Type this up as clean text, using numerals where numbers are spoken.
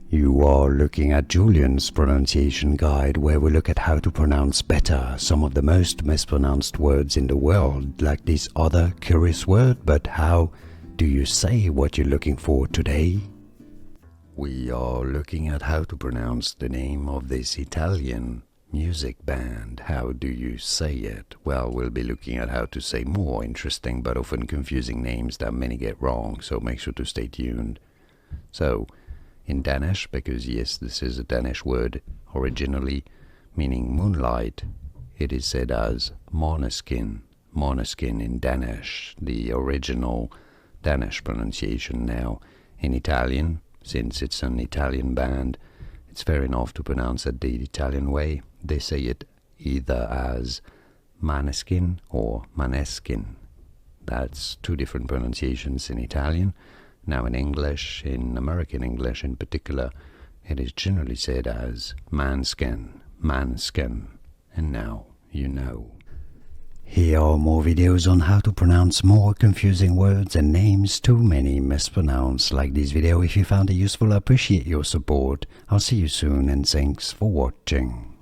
You are looking at Julian's pronunciation guide, where we look at how to pronounce better some of the most mispronounced words in the world, like this other curious word. But how do you say what you're looking for today? We are looking at how to pronounce the name of this Italian music band. How do you say it? Well, we'll be looking at how to say more interesting but often confusing names that many get wrong, so make sure to stay tuned. So, in Danish, because yes, this is a Danish word originally meaning moonlight, it is said as Maneskin. Maneskin in Danish, the original Danish pronunciation. Now, in Italian, since it's an Italian band, it's fair enough to pronounce it the Italian way. They say it either as Maneskin or Maneskin. That's two different pronunciations in Italian. Now in English, in American English in particular, it is generally said as Manskin, Manskin, and now you know. Here are more videos on how to pronounce more confusing words and names too many mispronounced. Like this video if you found it useful. I appreciate your support. I'll see you soon and thanks for watching.